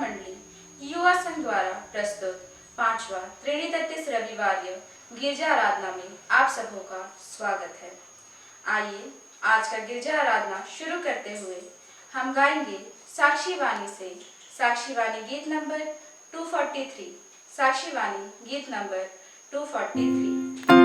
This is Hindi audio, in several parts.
मंडली युवा संघ द्वारा प्रस्तुत 5वां त्रिणीतटिस रविवार्य गिरजा आराधना में आप सबों का स्वागत है। आइए आज का गिरजा आराधना शुरू करते हुए हम गाएंगे साक्षी वाणी से साक्षी वाणी गीत नंबर 243। साक्षी वाणी गीत नंबर 243।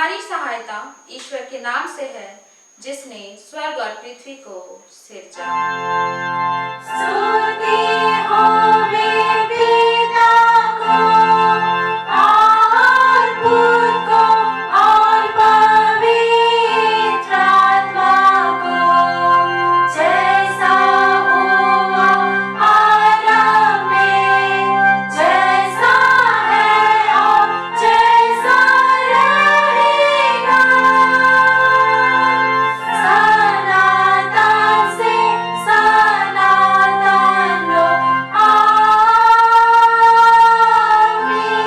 हमारी सहायता ईश्वर के नाम से है, जिसने स्वर्ग और पृथ्वी को सिरजा। स्तुति होवे पिता को और पुत्र को और पवित्र आत्मा को, जैसा हुआ आरंभ में, जैसा है और जैसा रहेगा, सनातन से सनातन लो। आमीन।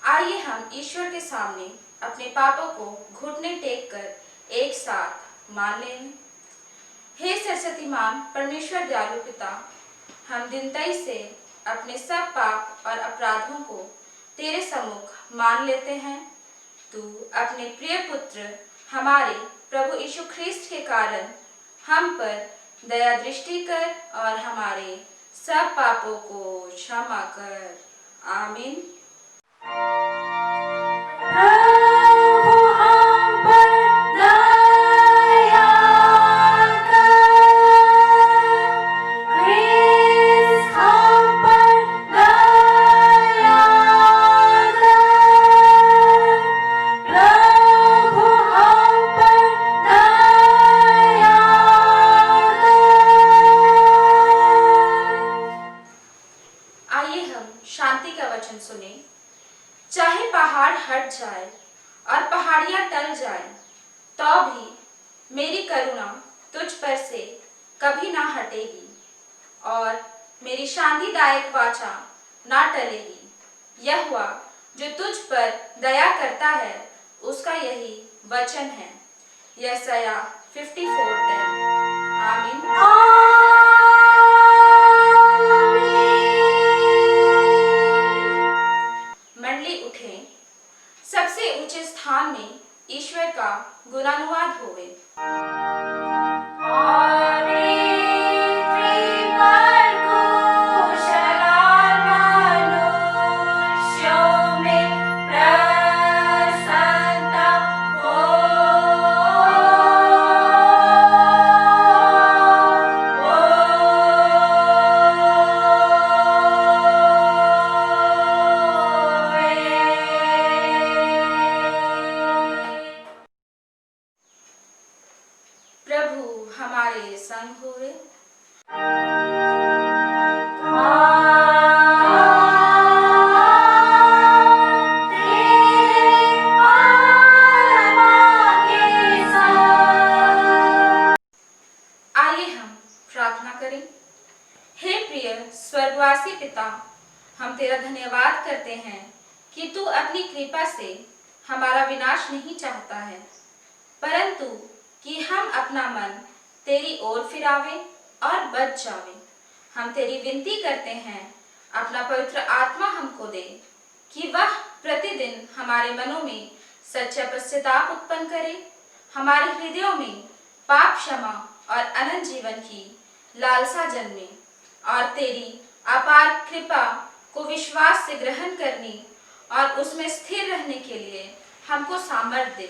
आइए हम ईश्वर के सामने अपने पापों को घुटने टेक कर एक साथ मान लें। हे सरस्वती मां, परमेश्वर दयालु पिता, हम दिनतई से अपने सब पाप और अपराधों को तेरे सम्मुख मान लेते हैं। तू अपने प्रिय पुत्र हमारे प्रभु यीशु ख्रिस्त के कारण हम पर दया दृष्टि कर और हमारे सब पापों को क्षमा कर। आमीन। प्रभु हम पर दया कर, ख्रिस्त हम पर दया कर, प्रभु हम पर दया कर। आइए हम शांति का वचन सुने। चाहे पहाड़ हट जाए और पहाड़ियां टल जाएं, तो भी मेरी करुणा तुझ पर से कभी ना हटेगी और मेरी शांतिदायक वाचा ना टलेगी। यहोवा जो तुझ पर दया करता है, उसका यही वचन है। यशायाह 54:10। आमीन। मंडली उठें, सबसे ऊंचे स्थान में ईश्वर का गुणानुवाद होवे। मनुष्यों में प्रसन्नता प्रभु हमारे संग होवे। आइए हम प्रार्थना करें। हे प्रिय स्वर्गवासी पिता, हम तेरा धन्यवाद करते हैं कि तू अपनी कृपा से हमारा विनाश नहीं चाहता है, परंतु कि हम अपना मन तेरी ओर फिरावे और बच जावे। हम तेरी विनती करते हैं, अपना पवित्र आत्मा हमको दे कि वह प्रतिदिन हमारे मनों में सच्चा पश्चाताप उत्पन्न करे, हमारे हृदयों में पाप क्षमा और अनंत जीवन की लालसा जन्मे और तेरी अपार कृपा को विश्वास से ग्रहण करने और उसमें स्थिर रहने के लिए हमको सामर्थ्य दे।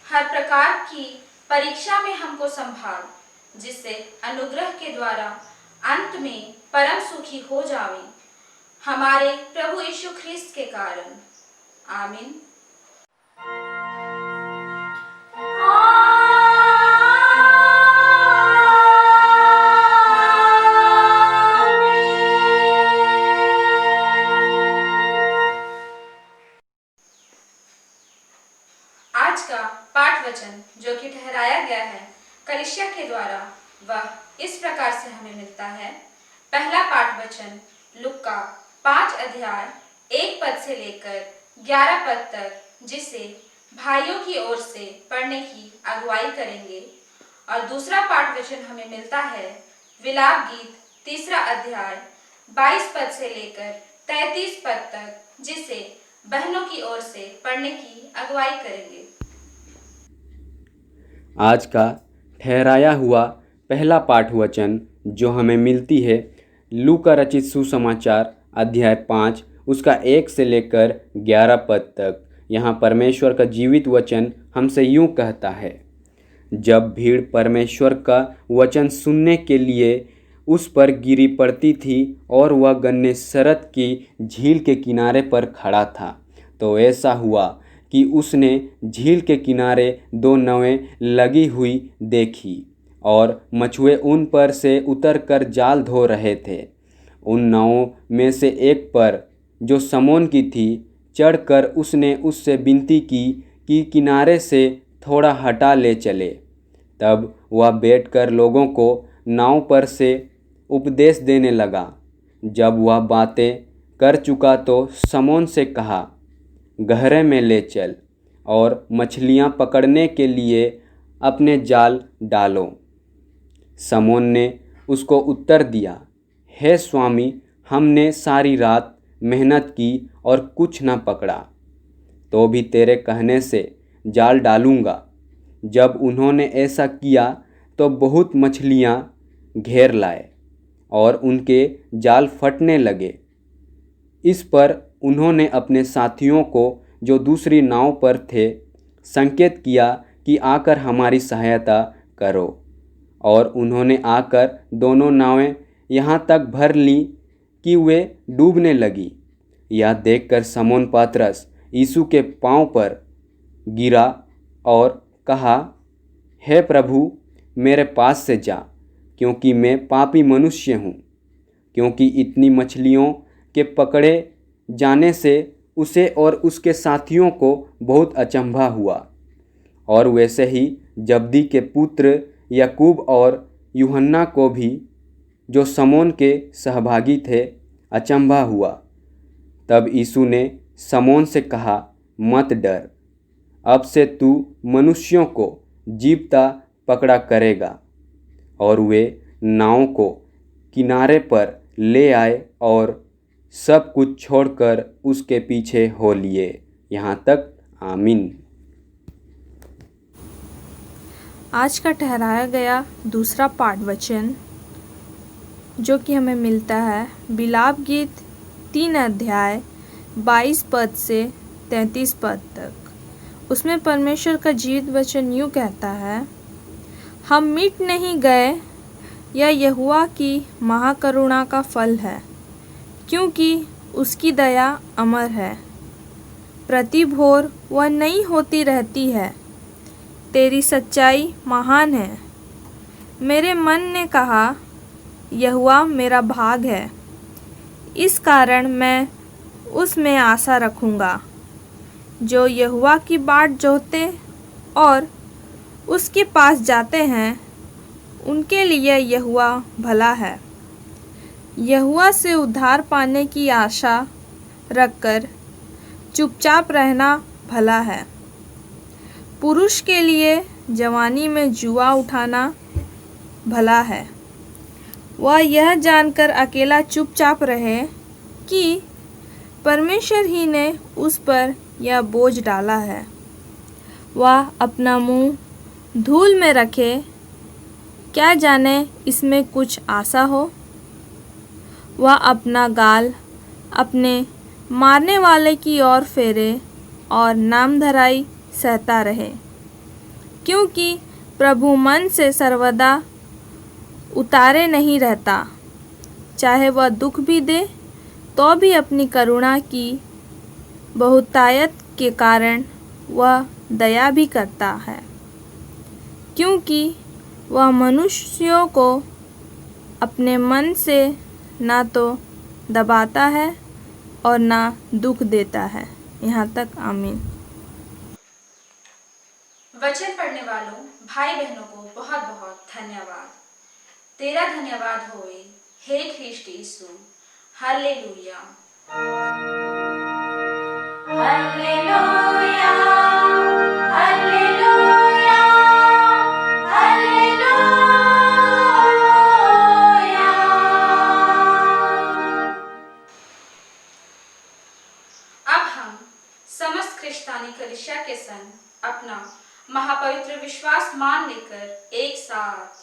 हर प्रकार की परीक्षा में हमको संभाल, जिससे अनुग्रह के द्वारा अंत में परम सुखी हो जावे, हमारे प्रभु यीशु ख्रिस्त के कारण। आमीन। आज का पाठ वचन जो कि ठहराया गया है कलीसिया के द्वारा, वह इस प्रकार से हमें मिलता है। पहला पाठ वचन लूका 5 अध्याय 1 पद से लेकर 11 पद तक, जिसे भाइयों की ओर से पढ़ने की अगुवाई करेंगे। और दूसरा पाठ वचन हमें मिलता है विलाप गीत 3 अध्याय 22 पद से लेकर 33 पद तक, जिसे बहनों की ओर से पढ़ने की अगुवाई करेंगे। आज का ठहराया हुआ पहला पाठ वचन जो हमें मिलती है लूका रचित सुसमाचार अध्याय 5 उसका 1 से लेकर 11 पद तक। यहाँ परमेश्वर का जीवित वचन हमसे यूँ कहता है, जब भीड़ परमेश्वर का वचन सुनने के लिए उस पर गिरी पड़ती थी और वह गन्नेसरत की झील के किनारे पर खड़ा था, तो ऐसा हुआ कि उसने झील के किनारे 2 नावें लगी हुई देखी और मछुए उन पर से उतरकर जाल धो रहे थे। उन नावों में से एक पर, जो समौन की थी, चढ़कर उसने उससे विनती की कि किनारे से थोड़ा हटा ले चले। तब वह बैठकर लोगों को नाव पर से उपदेश देने लगा। जब वह बातें कर चुका तो समौन से कहा, गहरे में ले चल और मछलियां पकड़ने के लिए अपने जाल डालो। समौन ने उसको उत्तर दिया, हे स्वामी, हमने सारी रात मेहनत की और कुछ न पकड़ा, तो भी तेरे कहने से जाल डालूंगा। जब उन्होंने ऐसा किया तो बहुत मछलियां घेर लाए और उनके जाल फटने लगे। इस पर उन्होंने अपने साथियों को, जो दूसरी नाव पर थे, संकेत किया कि आकर हमारी सहायता करो, और उन्होंने आकर दोनों नावें यहाँ तक भर लीं कि वे डूबने लगी। यह देखकर समौन पतरस यीशु के पांव पर गिरा और कहा, हे प्रभु, मेरे पास से जा, क्योंकि मैं पापी मनुष्य हूँ। क्योंकि इतनी मछलियों के पकड़े जाने से उसे और उसके साथियों को बहुत अचंभा हुआ, और वैसे ही जब्दी के पुत्र याकूब और यूहन्ना को भी, जो समौन के सहभागी थे, अचंभा हुआ। तब यीशु ने समौन से कहा, मत डर, अब से तू मनुष्यों को जीवता पकड़ा करेगा। और वे नाव को किनारे पर ले आए और सब कुछ छोड़कर उसके पीछे हो लिए। यहाँ तक आमीन। आज का ठहराया गया दूसरा पाठ वचन जो कि हमें मिलता है बिलाप गीत 3 अध्याय 22 पद से 33 पद तक। उसमें परमेश्वर का जीवित वचन यूँ कहता है, हम मिट नहीं गए, यह यहोवा की महाकरुणा का फल है, क्योंकि उसकी दया अमर है। प्रति भोर वह नई होती रहती है, तेरी सच्चाई महान है। मेरे मन ने कहा, यहोवा मेरा भाग है, इस कारण मैं उसमें आशा रखूँगा। जो यहोवा की बाट जोहते और उसके पास जाते हैं, उनके लिए यहोवा भला है। यहोवा से उद्धार पाने की आशा रखकर चुपचाप रहना भला है। पुरुष के लिए जवानी में जुआ उठाना भला है। वह यह जानकर अकेला चुपचाप रहे कि परमेश्वर ही ने उस पर यह बोझ डाला है। वह अपना मुंह धूल में रखे, क्या जाने इसमें कुछ आशा हो। वह अपना गाल अपने मारने वाले की ओर फेरे और नामधराई सहता रहे, क्योंकि प्रभु मन से सर्वदा उतारे नहीं रहता। चाहे वह दुख भी दे तो भी अपनी करुणा की बहुतायत के कारण वह दया भी करता है, क्योंकि वह मनुष्यों को अपने मन से ना तो दबाता है और ना दुख देता है। यहाँ तक आमीन। वचन पढ़ने वालों भाई बहनों को बहुत बहुत धन्यवाद। तेरा धन्यवाद होए हे ख्रीष्ट यीशु। हालेलुया। Hallelujah, hallelujah, hallelujah. अब हम समस्त ख्रिस्तानी कलीसिया के संग अपना महापवित्र विश्वास मान लेकर एक साथ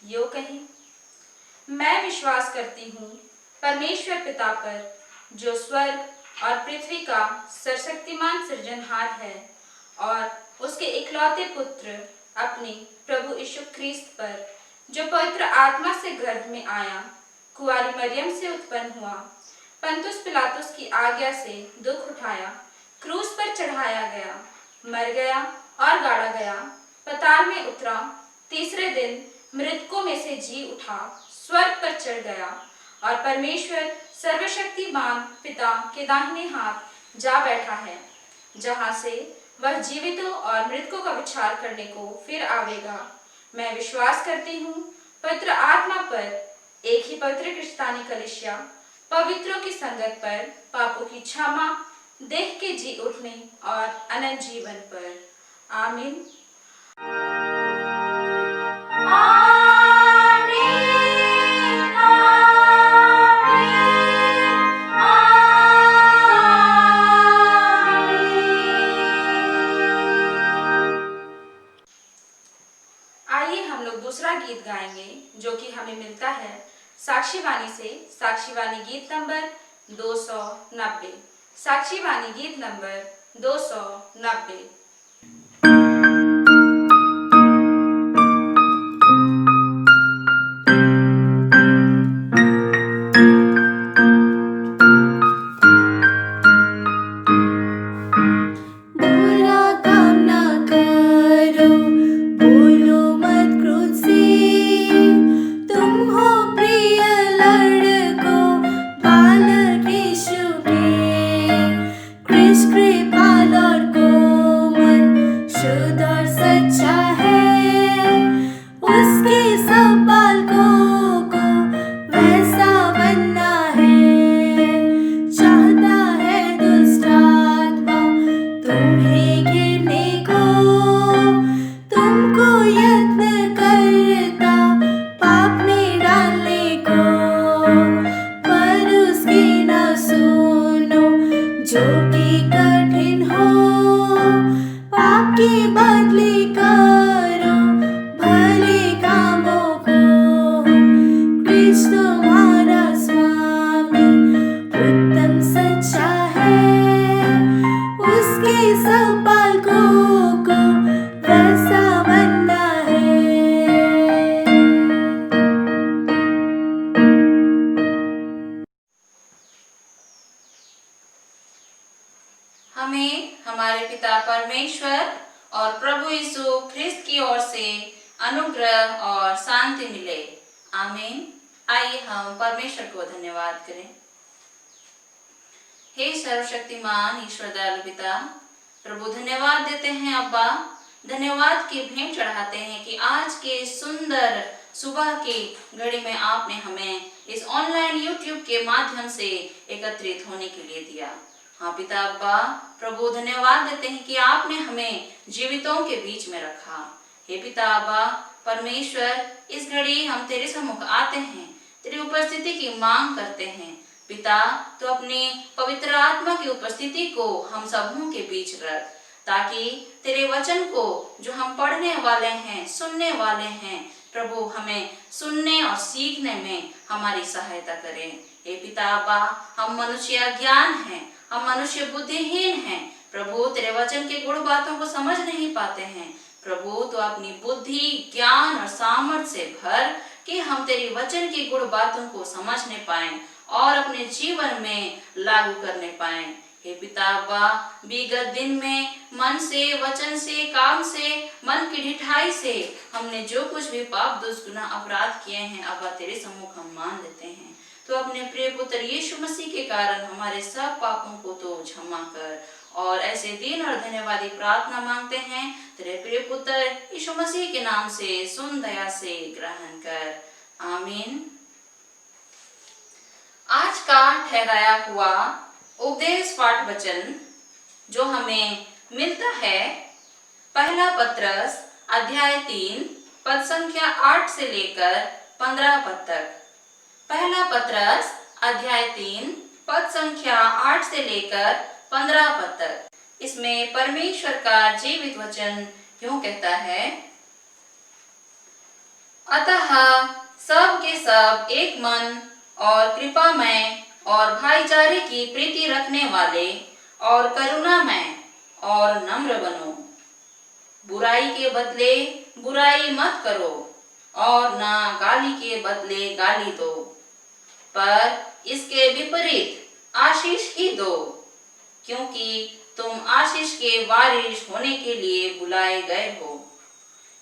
यो कहें, मैं विश्वास करती हूँ परमेश्वर पिता पर, जो स्वर्ग और पृथ्वी का सर्वशक्तिमान सृजनहार है और उसके इकलौते पुत्र अपने प्रभु यीशु ख्रीस्त पर, जो पवित्र आत्मा से गर्भ में आया, कुंवारी मरियम से उत्पन्न हुआ, पंतुस पिलातुस की आज्ञा से दुख उठाया, क्रूस पर चढ़ाया गया, मर गया और गाड़ा गया, पाताल में उतरा, तीसरे दिन मृतकों में से जी उठा, स्वर्ग पर चढ़ गया और परमेश्वर सर्वशक्तिमान पिता के दाहिने हाथ जा बैठा है, जहां से वह जीवितों और मृतकों का विचार करने को फिर आवेगा। मैं विश्वास करती हूँ पवित्र आत्मा पर, एक ही पवित्र क्रिस्तानी कलीसिया, पवित्रों की संगत पर, पापों की क्षमा, देह के जी उठने और अनंत जीवन पर। आमीन। आइए हम लोग दूसरा गीत गाएंगे जो कि हमें मिलता है साक्षीवाणी से। साक्षीवाणी गीत नंबर 290। साक्षीवाणी गीत नंबर 290। हमें हमारे पिता परमेश्वर और प्रभु यीशु ख्रिस्त की ओर से अनुग्रह और शांति मिले। आमीन। आइए हम परमेश्वर को धन्यवाद करें। हे सर्वशक्तिमान ईश्वर दयालु पिता, प्रभु धन्यवाद देते हैं अब्बा, धन्यवाद की भेंट चढ़ाते हैं कि आज के सुंदर सुबह की घड़ी में आपने हमें इस ऑनलाइन यूट्यूब के माध्यम से एकत्रित होने के लिए दिया। हाँ पिता अब्बा, प्रभु धन्यवाद देते हैं कि आपने हमें जीवितों के बीच में रखा। हे पिता अब्बा परमेश्वर, इस घड़ी हम तेरे सम्मुख आते हैं, तेरी उपस्थिति की मांग करते हैं। पिता, तो अपनी पवित्र आत्मा की उपस्थिति को हम सबों के बीच रख, ताकि तेरे वचन को जो हम पढ़ने वाले हैं, सुनने वाले हैं, प्रभु हमें सुनने और सीखने में हमारी सहायता करें। हे पिता अब्बा, हम मनुष्य अज्ञान हैं, हम मनुष्य बुद्धिहीन हैं। प्रभु तेरे वचन के गुण बातों को समझ नहीं पाते हैं। प्रभु तो अपनी बुद्धि, ज्ञान और सामर्थ्य से भर कि हम तेरी वचन की गुण बातों को समझने पाएं और अपने जीवन में लागू करने पाएं। हे पिता अब्बा, विगत दिन में मन से, वचन से, काम से, मन की ढिठाई से हमने जो कुछ भी पाप, दुष्गुनाह, अपराध किए हैं अब्बा, तेरे सम्मुख हम मान लेते हैं। तो अपने प्रिय पुत्र यीशु मसीह के कारण हमारे सब पापों को तो क्षमा कर, और ऐसे दीन और धन्यवादी प्रार्थना मांगते हैं तेरे प्रिय पुत्र यीशु मसीह के नाम से, सुन दया से ग्रहण कर। आमीन। आज का ठहराया हुआ उपदेश पाठ वचन जो हमें मिलता है पहला पत्रस अध्याय 3 पद संख्या 8 से लेकर 15 पद तक। पहला पत्रस अध्याय 3 पद संख्या 8 से लेकर 15 पद तक। इसमें परमेश्वर का जीवित वचन यूं कहता है, अतः सब के सब एक मन और कृपा में और भाईचारे की प्रीति रखने वाले और करुणामय और नम्र बनो। बुराई के बदले बुराई मत करो और ना गाली के बदले गाली दो, पर इसके विपरीत आशीष ही दो, क्योंकि तुम आशीष के वारिस होने के लिए बुलाए गए हो।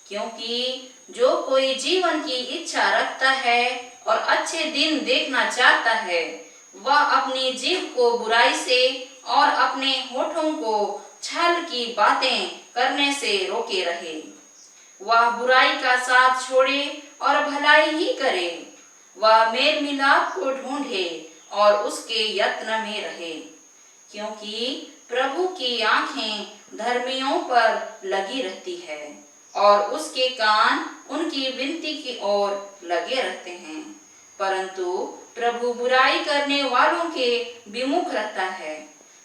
क्योंकि जो कोई जीवन की इच्छा रखता है और अच्छे दिन देखना चाहता है, वह अपनी जीभ को बुराई से और अपने होठों को छल की बातें करने से रोके रहे। वह बुराई का साथ छोड़े और भलाई ही करे। वह मेल मिलाप को ढूंढे और उसके यत्न में रहे, क्योंकि प्रभु की आंखें धर्मियों पर लगी रहती है और उसके कान उनकी विनती की ओर लगे रहते हैं। परंतु प्रभु बुराई करने वालों के विमुख रहता है।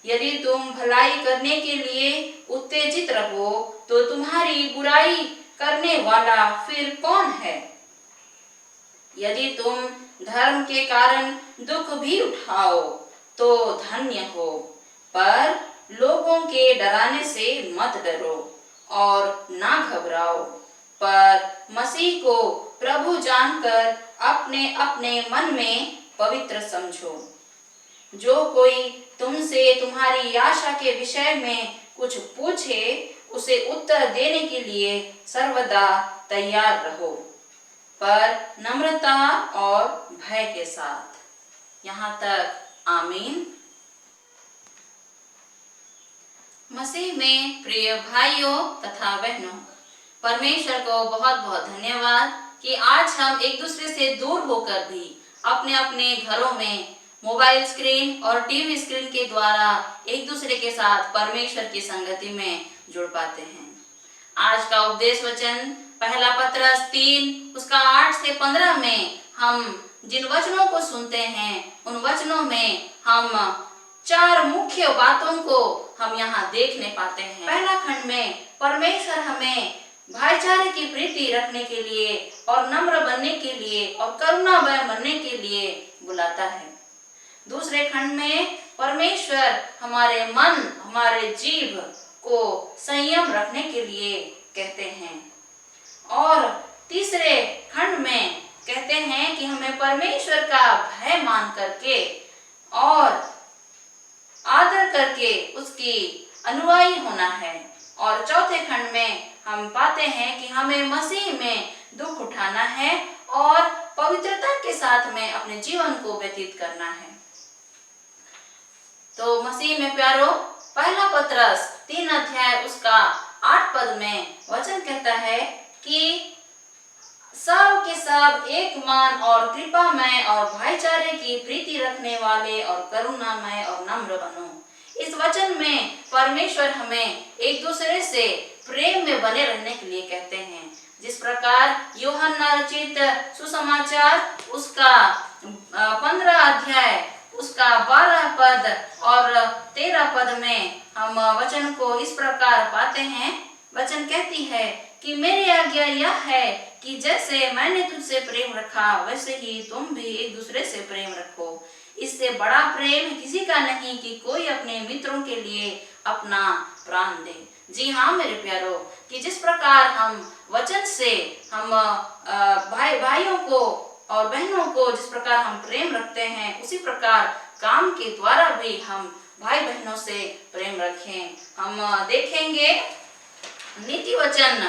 यदि तुम भलाई करने के लिए उत्तेजित रहो, तो तुम्हारी बुराई करने वाला फिर कौन है? यदि तुम धर्म के कारण दुख भी उठाओ, तो धन्य हो, पर लोगों के डराने से मत डरो और ना घबराओ, पर मसीह को प्रभु जानकर अपने अपने मन में पवित्र समझो। जो कोई तुमसे तुम्हारी आशा के विषय में कुछ पूछे, उसे उत्तर देने के लिए सर्वदा तैयार रहो, पर नम्रता और भय के साथ। यहाँ तक आमीन। मसीह में प्रिय भाइयों तथा बहनों, परमेश्वर को बहुत बहुत धन्यवाद कि आज हम एक दूसरे से दूर होकर भी अपने अपने घरों में मोबाइल स्क्रीन और टीवी स्क्रीन के द्वारा एक दूसरे के साथ परमेश्वर की संगति में जुड़ पाते हैं। आज का उपदेश वचन पहला पत्रस 3 उसका 8 से 15 में हम जिन वचनों को सुनते हैं, उन वचनों में हम 4 मुख्य बातों को हम यहाँ देखने पाते हैं। पहला खंड में परमेश्वर हमें भाईचारे की प्रीति रखने के लिए और नम्र बनने के लिए और करुणामय बनने के लिए बुलाता है। दूसरे खंड में परमेश्वर हमारे मन, हमारे जीभ को संयम रखने के लिए कहते हैं। और तीसरे खंड में कहते हैं कि हमें परमेश्वर का भय मान करके और आदर करके उसकी अनुयायी होना है। और चौथे खंड में हम पाते हैं कि हमें मसीह में दुख उठाना है और पवित्रता के साथ में अपने जीवन को व्यतीत करना है। तो मसीह में प्यारो, पहला पत्रस 3 अध्याय उसका 8 पद में वचन कहता है कि सब के सब एक मान और कृपामय और भाईचारे की प्रीति रखने वाले और करुणामय और नम्र बनो। इस वचन में परमेश्वर हमें एक दूसरे से प्रेम में बने रहने के लिए कहते हैं। जिस प्रकार यूहन्ना रचित सुसमाचार उसका 15 अध्याय उसका 12 पद और 13 पद में हम वचन को इस प्रकार पाते हैं। वचन कहती है कि मेरी आज्ञा यह है कि जैसे मैंने तुझसे प्रेम रखा, वैसे ही तुम भी एक दूसरे से प्रेम रखो। इससे बड़ा प्रेम किसी का नहीं कि कोई अपने मित्रों के लिए अपना प्राण दे। जी हाँ मेरे प्यारो, कि जिस प्रकार हम वचन से हम भाइयों को और बहनों को जिस प्रकार हम प्रेम रखते हैं, उसी प्रकार काम के द्वारा भी हम भाई बहनों से प्रेम रखें। हम देखेंगे नीति वचन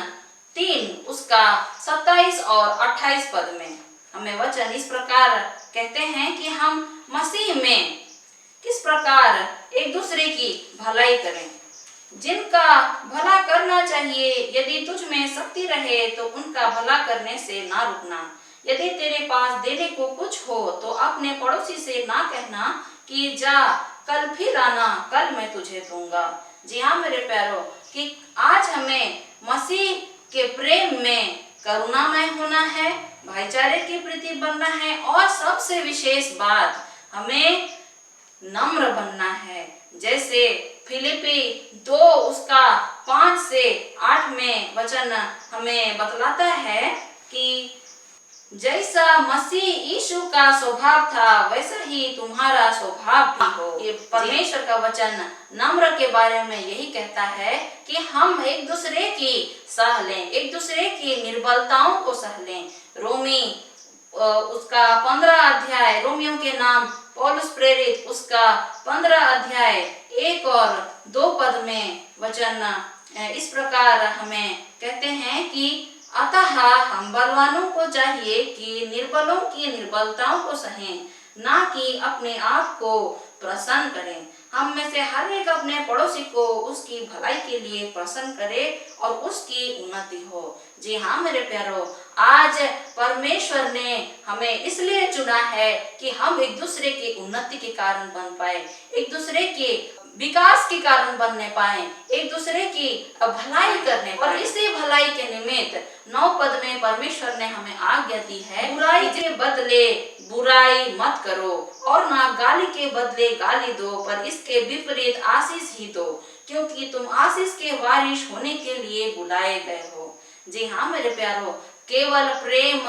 3 उसका 27 और 28 पद में हमें वचन इस प्रकार कहते हैं कि हम मसीह में किस प्रकार एक दूसरे की भलाई करें। जिनका भला करना चाहिए, यदि तुझ में शक्ति रहे तो उनका भला करने से ना रुकना। यदि तेरे पास देने को कुछ हो तो अपने पड़ोसी से ना कहना कि जा कल फिर आना, कल मैं तुझे दूंगा। जी हाँ मेरे प्यारो, कि आज हमें मसीह के प्रेम में करुणामय होना है, भाईचारे के प्रति बनना है और सबसे विशेष बात हमें नम्र बनना है। जैसे फिलिपी 2 उसका 5 से 8 में वचन हमें बतलाता है कि जैसा मसीह यीशु का स्वभाव था वैसा ही तुम्हारा स्वभाव भी हो। ये परमेश्वर का वचन नम्र के बारे में यही कहता है कि हम एक दूसरे की सह लें, एक दूसरे की निर्बलताओं को सह लें। रोमी उसका 15 अध्याय, रोमियों के नाम पौलुस प्रेरित उसका 15 अध्याय 1 और 2 पद में वचन इस प्रकार हमें कहते हैं कि अतः हम बलवानों को चाहिए कि निर्बलों की निर्बलताओं को सहें, ना कि अपने आप को प्रसन्न करें। हम में से हर एक अपने पड़ोसी को उसकी भलाई के लिए प्रसन्न करे और उसकी उन्नति हो। जी हाँ मेरे प्यारों, आज परमेश्वर ने हमें इसलिए चुना है कि हम एक दूसरे की उन्नति के कारण बन पाए, एक दूसरे के विकास के कारण बनने पाए, एक दूसरे की भलाई करने। और इसी भलाई के निमित्त 9 पद में परमेश्वर ने हमें आज्ञा दी है, बुराई के बदले बुराई मत करो और ना गाली के बदले गाली दो, पर इसके विपरीत आशीष ही दो, क्योंकि तुम आशीष के वारिस होने के लिए बुलाए गए हो। जी हाँ मेरे प्यारों, केवल प्रेम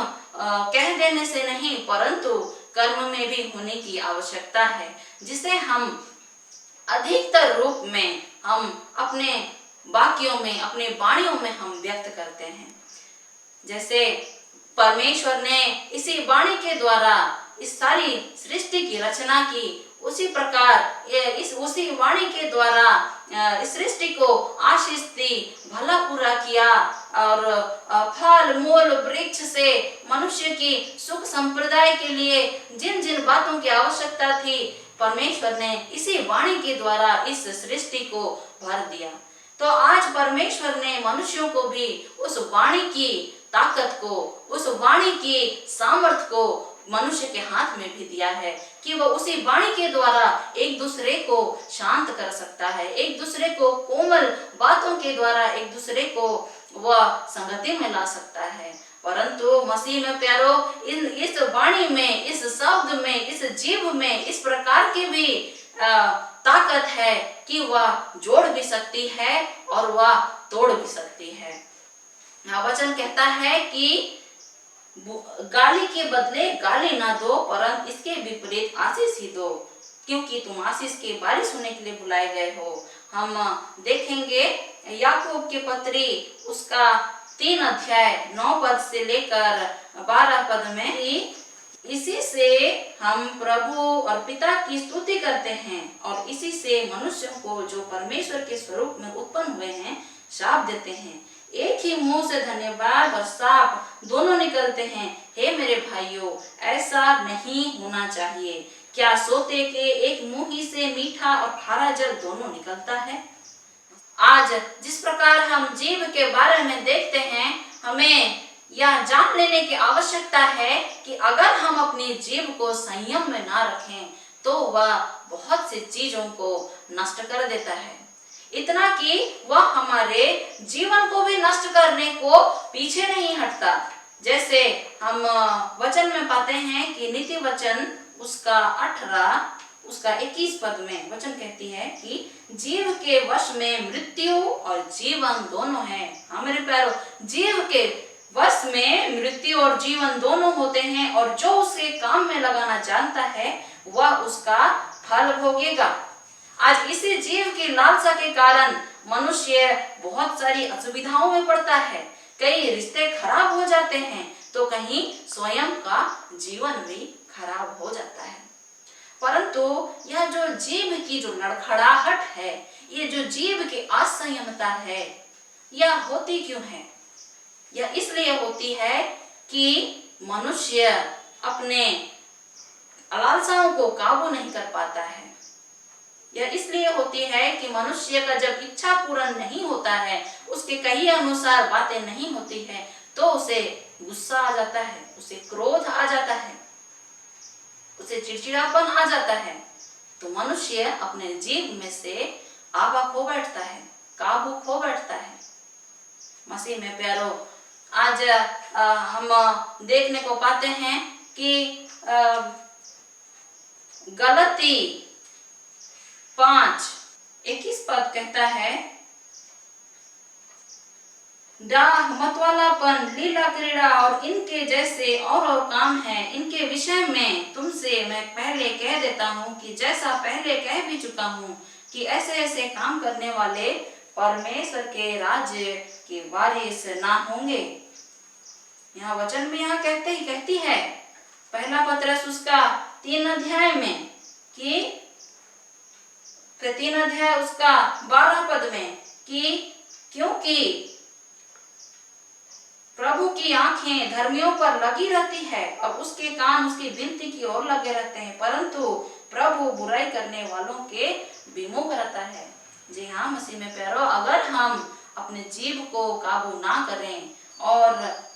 कह देने से नहीं परंतु कर्म में भी होने की आवश्यकता है, जिसे हम अधिकतर रूप में हम अपने वाक्यों में, अपने वाणियों में हम व्यक्त करते हैं। जैसे परमेश्वर ने इसी वाणी के द्वारा इस सारी सृष्टि की रचना की, उसी प्रकार उसी वाणी के द्वारा इस सृष्टि को आशीष दी, भला पूरा किया और फल मूल वृक्ष से मनुष्य की सुख संप्रदाय के लिए जिन जिन बातों की आवश्यकता थी परमेश्वर ने इसी वाणी के द्वारा इस सृष्टि को भर दिया। तो आज परमेश्वर ने मनुष्यों को भी उस वाणी की ताकत को, उस वाणी की सामर्थ को मनुष्य के हाथ में भी दिया है कि वह उसी वाणी के द्वारा एक दूसरे को शांत कर सकता है, एक दूसरे को कोमल बातों के द्वारा एक दूसरे को वह संगति में ला सकता है। परंतु मसीह में प्यारो, इस वाणी में, इस शब्द में, इस जीव में इस प्रकार की भी ताकत है कि वह जोड़ भी सकती है और वह तोड़ भी सकती है। वचन कहता है कि गाली के बदले गाली ना दो, परंतु इसके विपरीत आशीष ही दो, क्योंकि तुम आशीष के बारिश होने के लिए बुलाए गए हो। हम देखेंगे याकूब की पत्री उसका 3 अध्याय 9 पद से लेकर 12 पद में, इसी से हम प्रभु और पिता की स्तुति करते हैं और इसी से मनुष्यों को जो परमेश्वर के स्वरूप में उत्पन्न हुए हैं शाप देते हैं। एक ही मुंह से धन्यवाद और शाप दोनों निकलते हैं। हे मेरे भाइयों, ऐसा नहीं होना चाहिए। क्या सोते के एक मुंह ही से मीठा और खारा जल दोनों निकलता है? आज जिस प्रकार हम जीव के बारे में देखते हैं, हमें यह जान लेने की आवश्यकता है कि अगर हम अपनी जीव को संयम में ना रखें तो वह बहुत सी चीजों को नष्ट कर देता है, इतना कि वह हमारे जीवन को भी नष्ट करने को पीछे नहीं हटता। जैसे हम वचन में पाते हैं कि नीति वचन उसका 18 उसका 21 पद में वचन कहती है कि जीव के वश में मृत्यु और जीवन दोनों हैं। हमारे प्यारों, जीव के वश में मृत्यु और जीवन दोनों होते हैं और जो उसे काम में लगाना जानता है वह उसका फल भोगेगा। आज इसी जीव की लालसा के कारण मनुष्य बहुत सारी असुविधाओं में पड़ता है, कई रिश्ते खराब हो जाते हैं तो कहीं स्वयं का जीवन भी खराब हो जाता है। परंतु यह जो जीव की जो लड़खड़ाहट है, ये जो जीव की असंयमता है, यह होती क्यों है? यह इसलिए होती है कि मनुष्य अपने लालसाओं को काबू नहीं कर पाता है। यह इसलिए होती है कि मनुष्य का जब इच्छा पूर्ण नहीं होता है, उसके कही अनुसार बातें नहीं होती है, तो उसे गुस्सा आ जाता है, उसे क्रोध आ जाता है, उसे चिड़चिड़ापन आ जाता है। तो मनुष्य अपने जीव में से आवा खो बैठता है, काबू खो बैठता है। मसीह में प्यारो, आज हम देखने को पाते हैं कि गलती 5:21 पद कहता है, डाह, मतवालापन, लीला क्रीड़ा और इनके जैसे और काम हैं, इनके विषय में तुमसे मैं पहले कह देता हूँ कि जैसा पहले कह भी चुका हूँ कि ऐसे ऐसे काम करने वाले परमेश्वर के राज्य के वारिस ना होंगे। यहाँ वचन में यहाँ कहती है पहला पत्रस उसका 3 अध्याय में कि 3 अध्याय उसका 12 पद में कि क्योंकि प्रभु की आंखें धर्मियों पर लगी रहती है और उसके कान उसकी विनती की ओर लगे रहते हैं, परंतु प्रभु बुराई करने वालों के विमुख रहता है। जी हाँ मसीह में प्यारो, अगर हम अपने जीव को काबू ना करें और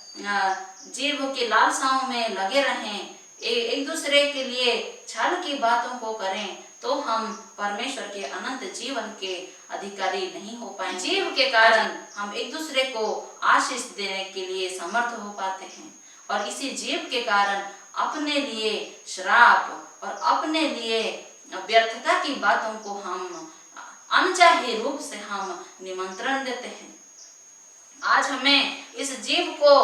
जीव की लालसाओं में लगे रहें, एक दूसरे के लिए छल की बातों को करें, तो हम परमेश्वर के अनंत जीवन के अधिकारी नहीं हो पाएंगे। जीव के कारण हम एक दूसरे को आशीष देने के लिए समर्थ हो पाते हैं और इसी जीव के कारण अपने लिए श्राप और अपने लिए व्यर्थता की बातों को हम अनचाहे रूप से हम निमंत्रण देते हैं। आज हमें इस जीव को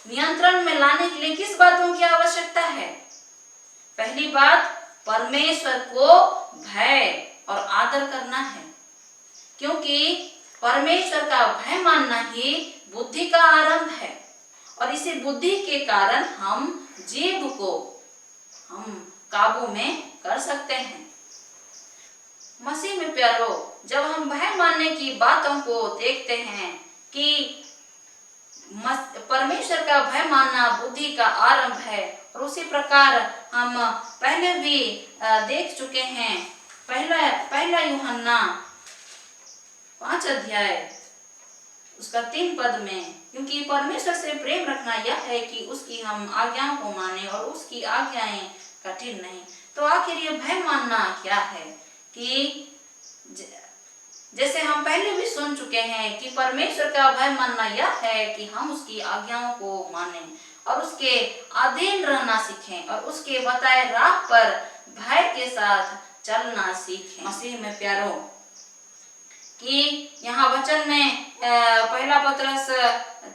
नियंत्रण में लाने के लिए किस बातों की आवश्यकता है? पहली बात, परमेश्वर को भय और आदर करना है, क्योंकि परमेश्वर का भय मानना ही बुद्धि का आरंभ है और इसी बुद्धि के कारण हम जीव को हम काबू में कर सकते हैं। मसीह में प्यारो, जब हम भय मानने की बातों को देखते हैं कि परमेश्वर का भय मानना बुद्धि का आरंभ है और उसी प्रकार हम पहले भी देख चुके हैं पहला यूहन्ना 5 अध्याय उसका 3 पद में, क्योंकि परमेश्वर से प्रेम रखना यह है कि उसकी हम आज्ञाओं को माने और उसकी आज्ञाएं कठिन नहीं। तो आखिर ये भय मानना क्या है? कि जैसे हम पहले भी सुन चुके हैं कि परमेश्वर का भय मानना यह है कि हम उसकी आज्ञाओं को मानें और उसके अधीन रहना सीखें और उसके बताए राह पर भय के साथ चलना सीखें। मसीह में प्यारो, कि यहाँ वचन में पहला पत्रस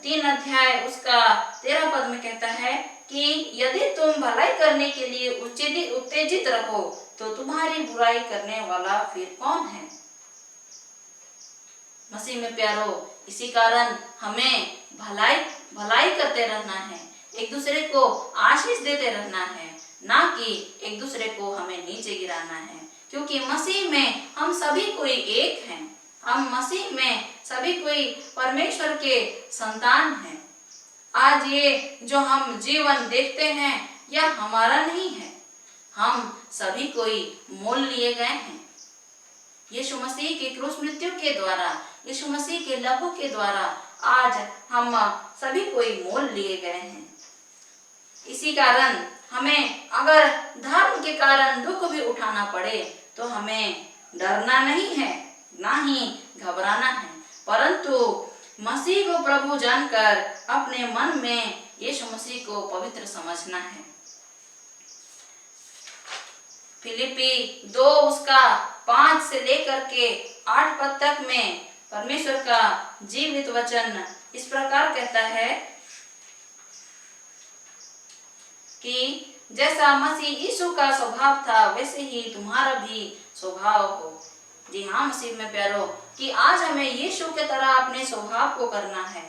3 अध्याय उसका 13 पद में कहता है कि यदि तुम भलाई करने के लिए उत्तेजित रहो तो तुम्हारी बुराई करने वाला फिर कौन है? मसीह में प्यारो, इसी कारण हमें भलाई करते रहना है, एक दूसरे को आशीष देते रहना है, ना कि एक दूसरे को हमें नीचे गिराना है, क्योंकि मसीह में हम सभी कोई एक हैं। हम मसीह में सभी कोई परमेश्वर के संतान हैं। आज ये जो हम जीवन देखते हैं यह हमारा नहीं है, हम सभी कोई मोल लिए गए हैं। यीशु मसीह की क्रूस मृत्यु के द्वारा, यीशु मसीह के लहू के द्वारा आज हम सभी कोई मोल लिए गए हैं। इसी कारण हमें अगर धर्म के कारण दुख भी उठाना पड़े तो हमें डरना नहीं है, ना ही घबराना है, परंतु मसीह को प्रभु जानकर अपने मन में यीशु मसीह को पवित्र समझना है। फिलिपी 2 उसका 5 से लेकर के 8 पद तक में परमेश्वर का जीवित वचन इस प्रकार कहता है कि जैसा मसीह यीशु का स्वभाव था वैसे ही तुम्हारा भी स्वभाव हो। जी हाँ मसीह में प्यारो, कि आज हमें यीशु के तरह अपने स्वभाव को करना है।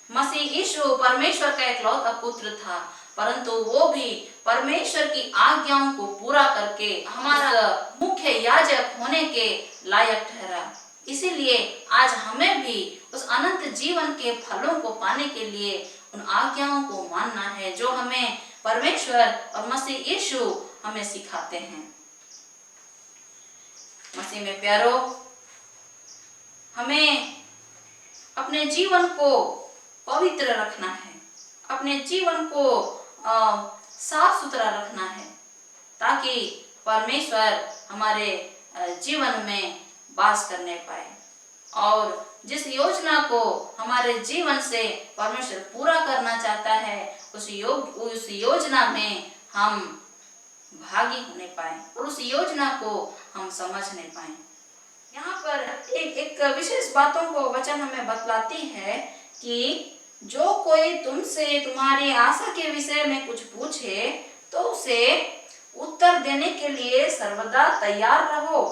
मसीह यीशु परमेश्वर का इकलौता पुत्र था, परंतु वो भी परमेश्वर की आज्ञाओं को पूरा करके हमारा मुख्य याजक होने के लायक ठहरा। इसीलिए आज हमें भी उस अनंत जीवन के फलों को पाने के लिए उन आज्ञाओं को मानना है जो हमें परमेश्वर और मसीह यीशु हमें सिखाते हैं। मसीह में प्यारो, हमें अपने जीवन को पवित्र रखना है, अपने जीवन को साफ सुथरा रखना है, ताकि परमेश्वर हमारे जीवन में वास करने पाए और जिस योजना को हमारे जीवन से परमेश्वर पूरा करना चाहता है उस योजना में हम भागी होने पाए और उस योजना को हम समझने पाए। यहाँ पर एक विशेष बातों को वचन हमें बतलाती है कि जो कोई तुमसे तुम्हारी आशा के विषय में कुछ पूछे तो उसे उत्तर देने के लिए सर्वदा तैयार रहो,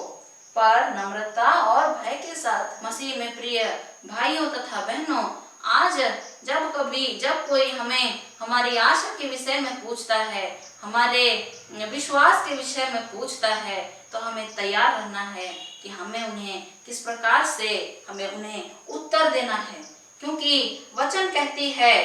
पर नम्रता और भय के साथ। मसीह में प्रिय भाइयों तथा बहनों, आज जब कोई हमें हमारी आशा के विषय में पूछता है, हमारे विश्वास के विषय में पूछता है, तो हमें तैयार रहना है कि हमें उन्हें किस प्रकार से हमें उन्हें उत्तर देना है। क्योंकि वचन कहती है,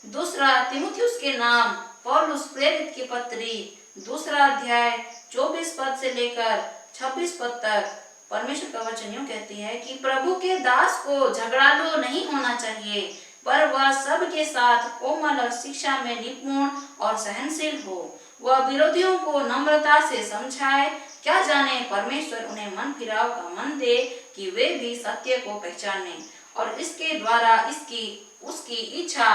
दूसरा तीमुथियुस के नाम पौलुस प्रेरित की पत्री 2 अध्याय 24 पद से लेकर 26 पद तक परमेश्वर का वचन यूं कहती है कि प्रभु के दास को झगड़ालू नहीं होना चाहिए, पर वह सबके साथ कोमल और शिक्षा में निपुण और सहनशील हो। वह विरोधियों को नम्रता से समझाए, क्या जाने परमेश्वर उन्हें मन फिराव का मन दे कि वे भी सत्य को पहचाने और इसके द्वारा उसकी इच्छा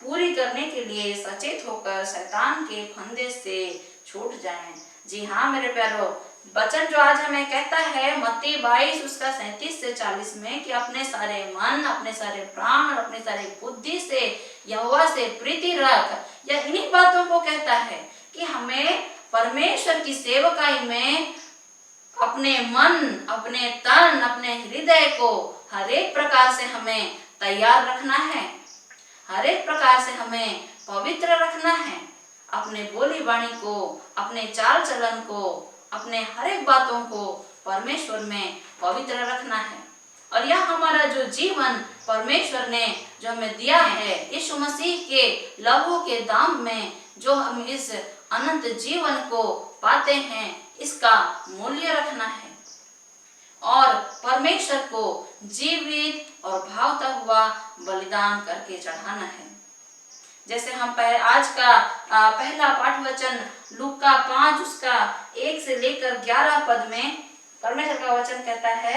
पूरी करने के लिए सचेत होकर शैतान के फंदे से छूट जाएं। जी हाँ मेरे प्यारो, वचन जो आज हमें कहता है मत्ती 22 उसका 37 से 40 में कि अपने सारे मन, अपने सारे प्राण, अपने सारे बुद्धि से यहोवा से प्रीति रख, या इन्हीं बातों को कहता है कि हमें परमेश्वर की सेवकाई में अपने मन, अपने तन, अपने हृदय को हर एक प्रकार से हमें तैयार रखना है, हर एक प्रकार से हमें पवित्र रखना है। अपने बोली वाणी को, अपने चाल चलन को, अपने हर एक बातों को परमेश्वर में पवित्र रखना है। और यह हमारा जो जीवन परमेश्वर ने जो हमें दिया है, यीशु मसीह के लहू के दाम में जो हम इस अनंत जीवन को पाते हैं, इसका मूल्य रखना है और परमेश्वर को जीवित और भावता हुआ बलिदान करके चढ़ाना है। जैसे हम आज का पहला पाठ वचन लूका 5 उसका 1 से लेकर 11 पद में परमेश्वर का वचन कहता है,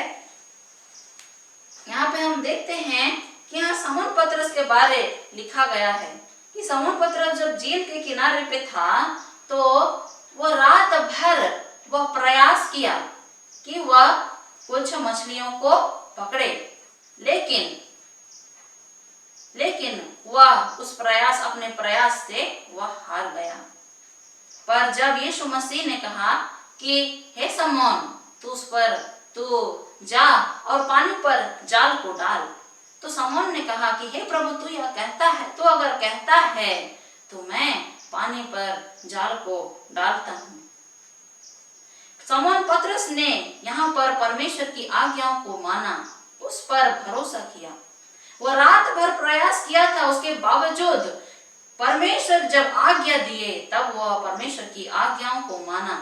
यहाँ पे हम देखते हैं कि यहाँ समौन पतरस के बारे लिखा गया है कि समौन पतरस जब झील के किनारे पे था तो वो रात भर वह प्रयास किया कि वह कुछ मछलियों को पकड़े, लेकिन वह उस अपने प्रयास से वह हार गया। पर जब यीशु मसीह ने कहा कि हे समौन, तू जा और पानी पर जाल को डाल, तो समौन ने कहा कि हे प्रभु, तू यह कहता है, तो अगर कहता है तो मैं पानी पर जाल को डालता हूँ। समौन पतरस ने यहाँ पर परमेश्वर की आज्ञाओं को माना, उस पर भरोसा किया। वह रात भर प्रयास किया था, उसके बावजूद परमेश्वर जब आज्ञा दिए तब वह परमेश्वर की आज्ञाओं को माना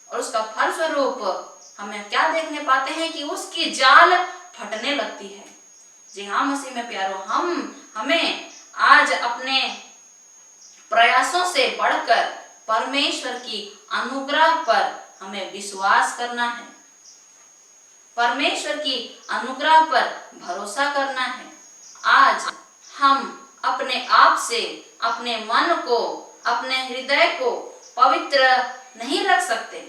और उसका फलस्वरूप हमें क्या देखने पाते हैं कि उसकी जाल फटने लगती है। जी हाँ मसीह में प्यारो, हमें आज अपने प्रयासों से बढ़कर परमेश्वर की अनुग्रह पर हमें विश्वास करना है, परमेश्वर की अनुग्रह पर भरोसा करना है। आज हम अपने आप से अपने मन को, अपने हृदय को पवित्र नहीं रख सकते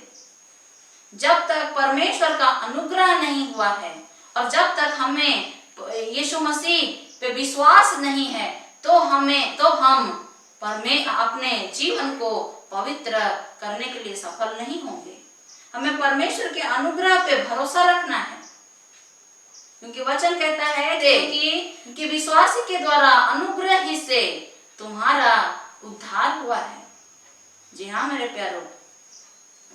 जब तक परमेश्वर का अनुग्रह नहीं हुआ है, और जब तक हमें यीशु मसीह पे विश्वास नहीं है तो हम अपने जीवन को पवित्र करने के लिए सफल नहीं होंगे। हमें परमेश्वर के अनुग्रह पे भरोसा रखना है, क्योंकि वचन कहता है कि विश्वासी के द्वारा अनुग्रह ही से तुम्हारा उद्धार हुआ है। जी हाँ मेरे प्यारो,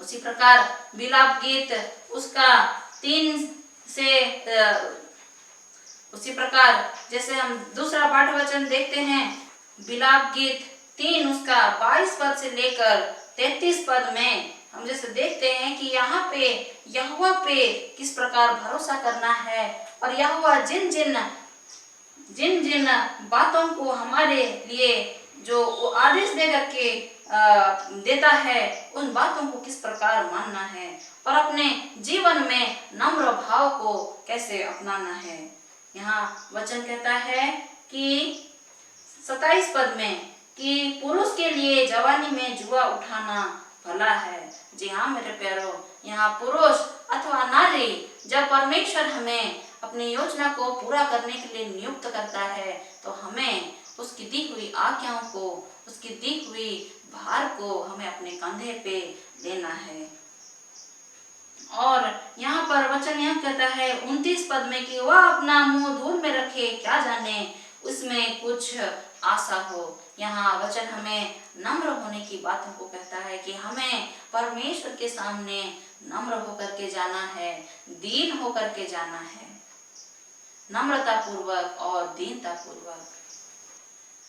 उसी प्रकार विलाप गीत उसका 3 से उसी प्रकार जैसे हम दूसरा पाठ वचन देखते हैं, विलाप गीत 3 उसका 22 पद से लेकर 33 पद में हम जैसे देखते हैं कि यहाँ पे यहोवा पे किस प्रकार भरोसा करना है और यहोवा जिन जिन बातों को हमारे लिए जो आदेश दे करके देता है, उन बातों को किस प्रकार मानना है और अपने जीवन में नम्र भाव को कैसे अपनाना है। यहाँ वचन कहता है कि 27 पद में कि पुरुष के लिए जवानी में जुआ उठाना भला है। जी हाँ मेरे प्यारो, यहाँ पुरुष अथवा नारी जब परमेश्वर हमें अपनी योजना को पूरा करने के लिए नियुक्त करता है, तो हमें उसकी दी हुई आज्ञाओं को, उसकी दी हुई भार को हमें अपने कंधे पे लेना है। और यहाँ पर वचन यह कहता है 29 पद में कि वह अपना मुंह धूल में रखे, क्या जाने उसमें कुछ आशा हो। यहाँ वचन हमें नम्र होने की बातों को कहता है कि हमें परमेश्वर के सामने नम्र होकर के जाना है, दीन होकर के जाना है, नम्रता पूर्वक और दीनता पूर्वक।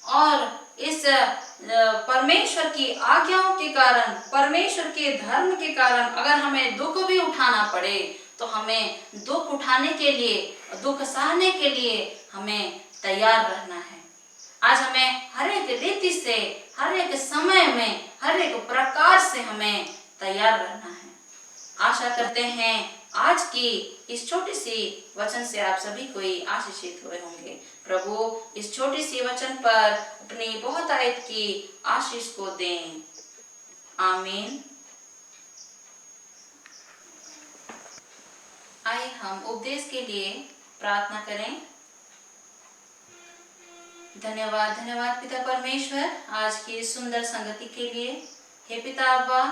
और इस परमेश्वर की आज्ञाओं के कारण, परमेश्वर के धर्म के कारण अगर हमें दुख भी उठाना पड़े, तो हमें दुख उठाने के लिए, दुख सहने के लिए हमें तैयार रहना है। आज हमें हर एक रीति से, हर एक समय में, हर एक प्रकार से हमें तैयार रहना है। आशा करते हैं आज की इस छोटी सी वचन से आप सभी कोई आशीषित हुए होंगे। प्रभु इस छोटी सी वचन पर अपनी बहुतायत की आशीष को दें। आमीन। आइए हम उपदेश के लिए प्रार्थना करें। धन्यवाद, धन्यवाद पिता परमेश्वर आज की सुंदर संगति के लिए। हे पिता अब्बा,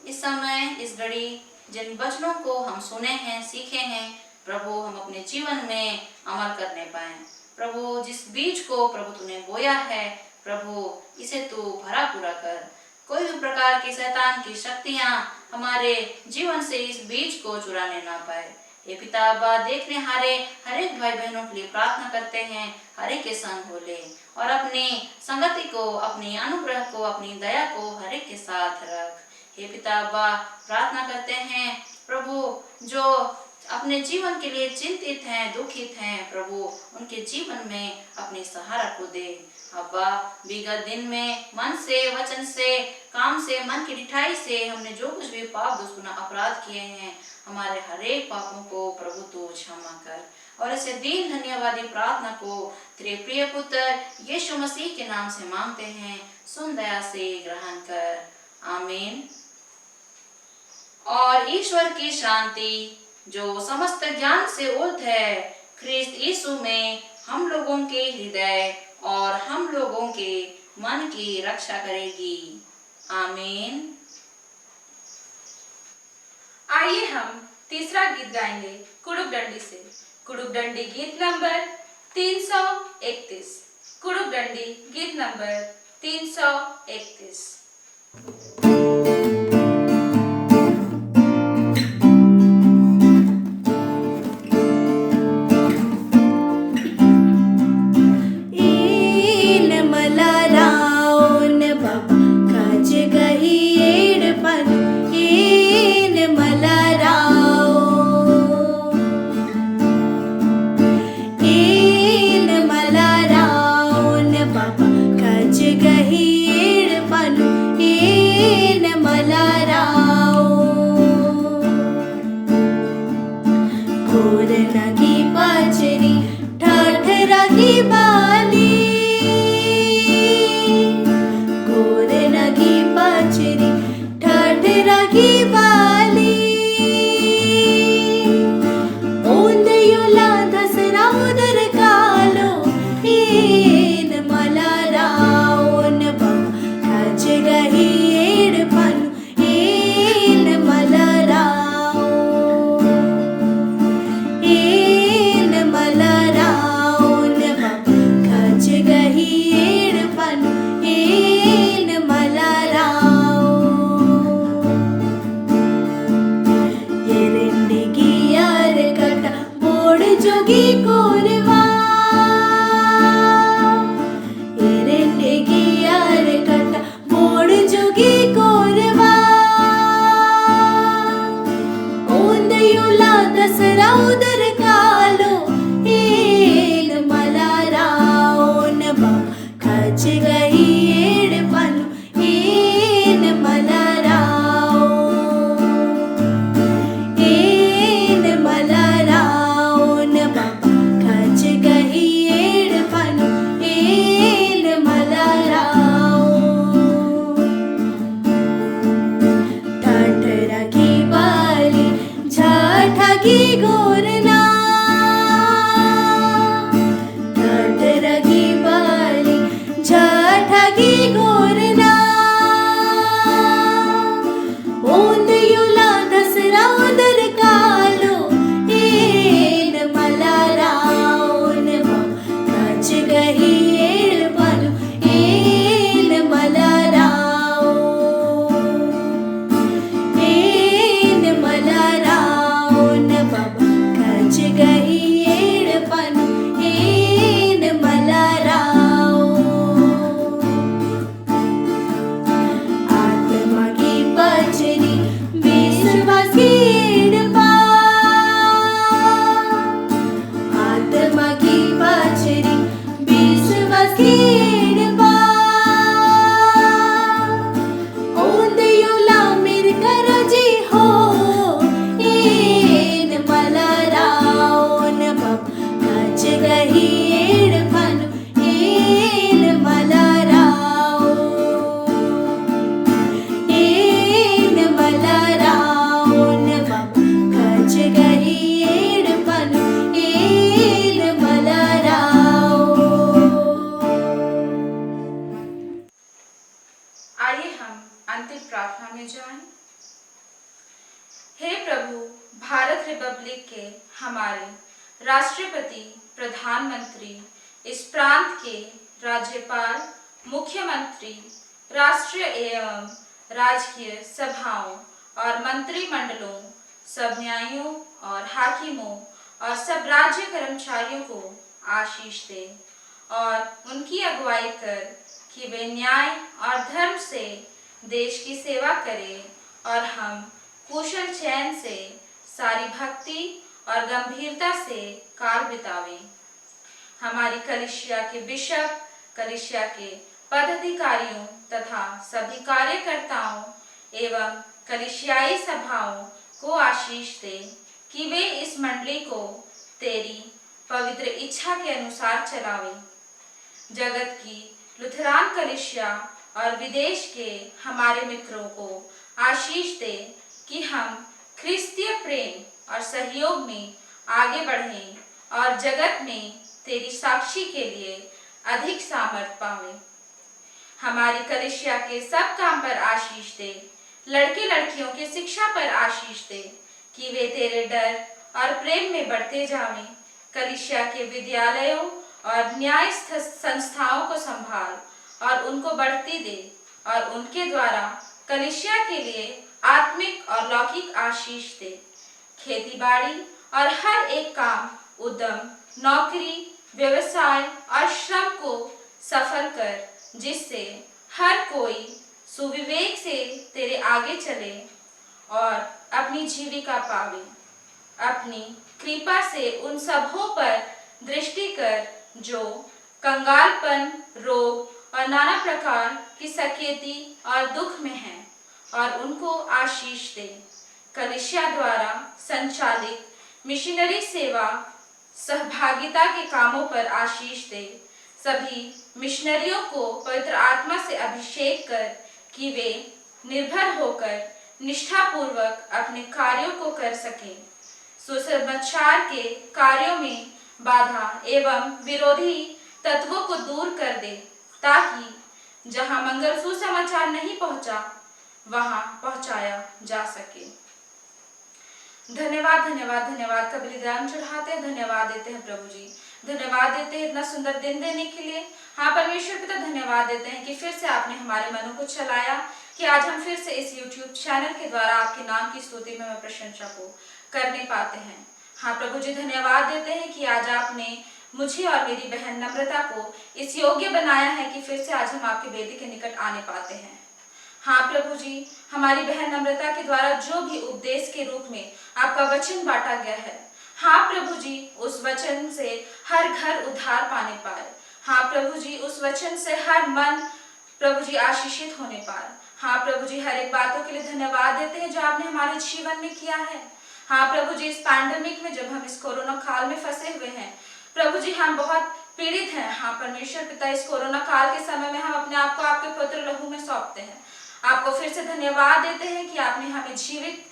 इस समय इस घड़ी जिन वचनों को हम सुने हैं, सीखे हैं, प्रभु हम अपने जीवन में अमल करने पाए। प्रभु जिस बीज को प्रभु तूने बोया है, प्रभु इसे तू भरा पूरा कर। कोई भी प्रकार की शैतान की शक्तियां हमारे जीवन से इस बीज को चुराने ना पाए। हे पिता अब्बा, देखने हारे हर एक भाई बहनों के लिए प्रार्थना करते हैं, हर एक के संग हो ले और अपनी संगति को, अपनी अनुग्रह को, अपनी दया को हर एक के साथ रख। हे पिता अब्बा, प्रार्थना करते हैं प्रभु जो अपने जीवन के लिए चिंतित हैं, दुखित हैं, प्रभु उनके जीवन में अपने सहारा को दे। अब्बा, विगत दिन में मन से, वचन से, काम से, मन की ढिठाई से हमने जो कुछ भी पाप दुष्गुना अपराध किए हैं, हमारे हर एक पापों को प्रभु तू क्षमा कर। और ऐसे दीन धन्यवादी प्रार्थना को तेरे प्रिय पुत्र यीशु मसीह के नाम से मांगते हैं, सुन दया से ग्रहण कर। आमीन। और ईश्वर की शांति जो समस्त ज्ञान से ऊर्ध्व है, ख्रिस्त यीशु में हम लोगों के हृदय और हम लोगों के मन की रक्षा करेगी। आमीन। आइए हम तीसरा गीत गाएंगे कुड़ुक डंडी से। कुड़ुक डंडी गीत नंबर 331। कुड़ुक डंडी गीत नंबर 331। मला खेड़बा ओंदयुला मेर करजी हो एन मलराओन बम कच गही एड़ फन एन मलराओ एन मलराओन बम कच गही एड़ फन एन मलराओ। आइए हम अंतिम प्रार्थना में जाएं। हे प्रभु, भारत रिपब्लिक के हमारे राष्ट्रपति, प्रधानमंत्री, इस प्रांत के राज्यपाल, मुख्यमंत्री, राष्ट्रीय एवं राजकीय सभाओं और मंत्रिमंडलों, सब न्यायियों और हाकिमों और सब राज्य कर्मचारियों को आशीष दे और उनकी अगुवाई कर कि वे न्याय और धर्म से देश की सेवा करें और हम कुशल चैन से सारी भक्ति और गंभीरता से काल बितावें। हमारी कलीसिया के बिशप, कलीसिया के पदाधिकारियों तथा सभी कार्यकर्ताओं एवं कलीसियाई सभाओं को आशीष दे कि वे इस मंडली को तेरी पवित्र इच्छा के अनुसार चलावें। जगत की लुथरान कलीसिया और विदेश के हमारे मित्रों को आशीष दे कि हम ख्रिस्तीय प्रेम और सहयोग में आगे बढ़ें और जगत में तेरी साक्षी के लिए अधिक सामर्थ पावें। हमारी कलीसिया के सब काम पर आशीष दे, लड़के लड़कियों की शिक्षा पर आशीष दे कि वे तेरे डर और प्रेम में बढ़ते जावें। कलीसिया के विद्यालयों और न्याय संस्थाओं को संभाल और उनको बढ़ती दे और उनके द्वारा कलीसिया के लिए आत्मिक और लौकिक आशीष दे। खेती बाड़ी और हर एक काम, उद्यम, नौकरी, व्यवसाय और श्रम को सफल कर, जिससे हर कोई सुविवेक से तेरे आगे चले और अपनी जीविका पावे। अपनी कृपा से उन सबों पर दृष्टि कर जो कंगालपन, रोग और नाना प्रकार की सकेती और दुख में हैं और उनको आशीष दे। कलीसिया द्वारा संचालित मिशनरी सेवा सहभागिता के कामों पर आशीष दे। सभी मिशनरियों को पवित्र आत्मा से अभिषेक कर कि वे निर्भर होकर निष्ठापूर्वक अपने कार्यों को कर सकें। सुसमाचार के कार्यों में बाधा एवं विरोधी तत्वों को दूर कर दे, ताकि जहां मंगल सुसमाचार नहीं पहुंचा वहां पहुंचाया जा सके। धन्यवाद धन्यवाद धन्यवाद का बलिदान चढ़ाते हैं, धन्यवाद देते हैं प्रभु जी, धन्यवाद देते हैं इतना सुंदर दिन देने के लिए। हाँ परमेश्वर पिता, धन्यवाद देते हैं कि फिर से आपने हमारे मनों को चलाया, कि आज हम फिर से इस YouTube चैनल के द्वारा आपके नाम की स्तुति में प्रशंसा को करने पाते हैं। हाँ प्रभु जी, धन्यवाद देते हैं कि आज आपने मुझे और मेरी बहन नम्रता को इस योग्य बनाया है कि फिर से आज हम आपके बेटे के निकट आने पाते हैं। हाँ प्रभु जी, हमारी बहन नम्रता के द्वारा जो भी उपदेश के रूप में आपका वचन बांटा गया है, हाँ प्रभु जी, उस वचन से हर घर उद्धार पाने पाए। हाँ प्रभु जी, उस वचन से हर मन प्रभु जी आशीषित होने पाए। हाँ प्रभु जी, हर एक बातों के लिए धन्यवाद देते हैं जो आपने हमारे जीवन में किया है। हाँ प्रभु जी, इस पैंडेमिक में जब हम इस कोरोना काल में फंसे हुए हैं प्रभु जी, हम बहुत पीड़ित हैं। हाँ परमेश्वर पिता, इस कोरोना काल के समय में हम अपने आप को आपके पवित्र लहू में सौंपते हैं। आपको फिर से धन्यवाद देते हैं कि आपने हमें जीवित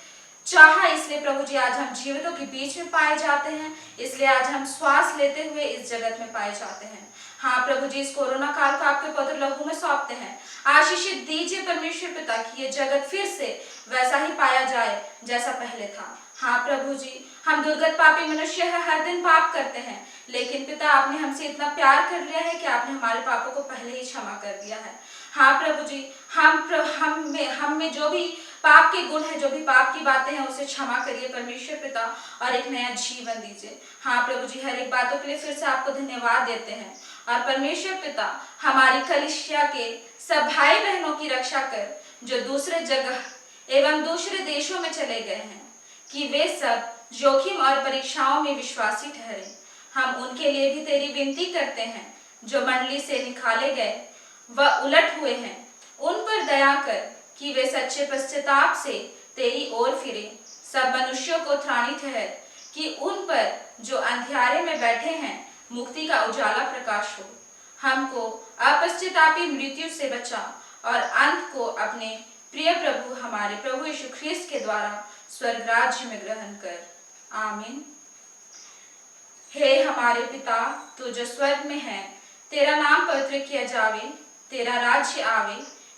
चाहा, इसलिए प्रभु जी आज हम जीवितों के बीच में पाए जाते हैं, इसलिए आज हम श्वास लेते हुए इस जगत में पाए जाते हैं। हाँ प्रभु जी, इस कोरोना काल को आपके पवित्र लहू में सौंपते हैं। आशीषित दीजिए परमेश्वर पिता कि ये जगत फिर से वैसा ही पाया जाए जैसा पहले था। हाँ प्रभु जी, हम दुर्गत पापी मनुष्य है, हर दिन पाप करते हैं, लेकिन पिता आपने हमसे इतना प्यार कर लिया है कि आपने हमारे पापों को पहले ही क्षमा कर दिया है। हाँ प्रभु जी, हम में जो भी पाप के गुण है, जो भी पाप की बातें हैं, उसे क्षमा करिए परमेश्वर पिता और एक नया जीवन दीजिए। हाँ प्रभु जी, हर एक बातों के लिए फिर से आपको धन्यवाद देते हैं और परमेश्वर पिता हमारी कलीसिया के सब भाई बहनों की रक्षा कर जो दूसरे जगह एवं दूसरे देशों में चले गए हैं, कि वे सब जोखिम और परीक्षाओं में विश्वासी ठहरे। हम उनके लिए भी तेरी विनती करते हैं जो मंडली से निकाले गए व उलट हुए हैं, उन पर दया कर कि वे सच्चे पश्चाताप से तेरी ओर फिरे। सब मनुष्यों को त्राणी ठहर कि उन पर जो अंधियारे में बैठे हैं मुक्ति का उजाला प्रकाश हो। हमको अपश्चातापी मृत्यु से बचा और अंत को अपने प्रिय प्रभु हमारे प्रभु यीशु ख्रीस्त के द्वारा स्वर्ग राज्य में ग्रहण कर। आमीन। हे हमारे पिता, तू जो स्वर्ग में है, तेरा नाम पवित्र किया जावे, तेरा राज्य आवे,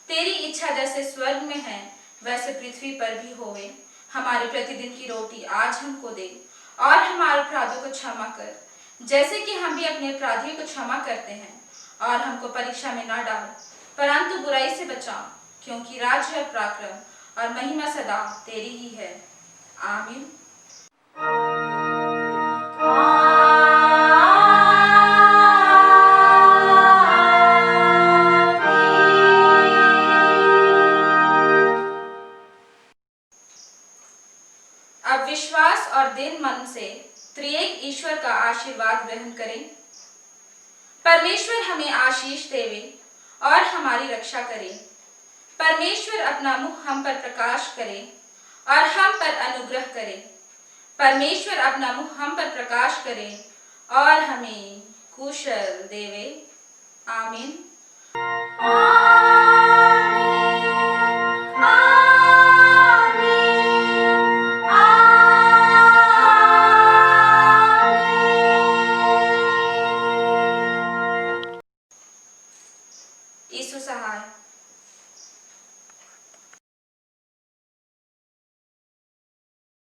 तेरी इच्छा जैसे स्वर्ग में है वैसे पृथ्वी पर भी होवे। हमारे प्रतिदिन की रोटी आज हमको दे और हमारे अपराधों को क्षमा कर, जैसे कि हम भी अपने अपराधियों को क्षमा करते हैं, और हमको परीक्षा में न डाल परंतु बुराई से बचा, क्योंकि राज्य और पराक्रम और महिमा सदा तेरी ही है। आमीन। अब विश्वास और दृढ़ मन से त्रिएक ईश्वर का आशीर्वाद ग्रहण करें। परमेश्वर हमें आशीष देवे और हमारी रक्षा करे। परमेश्वर अपना मुख हम पर प्रकाश करे और हम पर अनुग्रह करे। परमेश्वर अपना मुख हम पर प्रकाश करे और हमें कुशल देवे। आमीन।